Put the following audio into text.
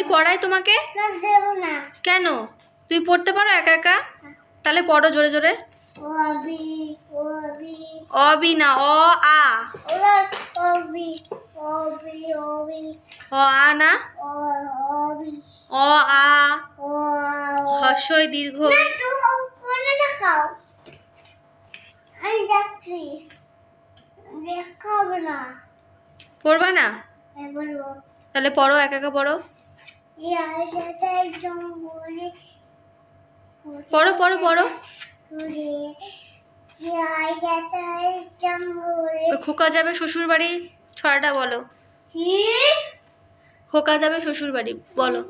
পড়াই তোমাকে? কেন? তুমি পড়তে পারো একা একা? তাহলে পড়ো জোরে জোরে। অবি না, অ আ। অ আ না, অ আ হর্ষই দীর্ঘ। পড়বা না? তাহলে পড়ো, একা একা পড়ো। পড়ো পড়ো পড়ো। খোকা যাবে শ্বশুর বাড়ি, ছড়াটা বলো। খোকা যাবে শ্বশুর বাড়ি বলো।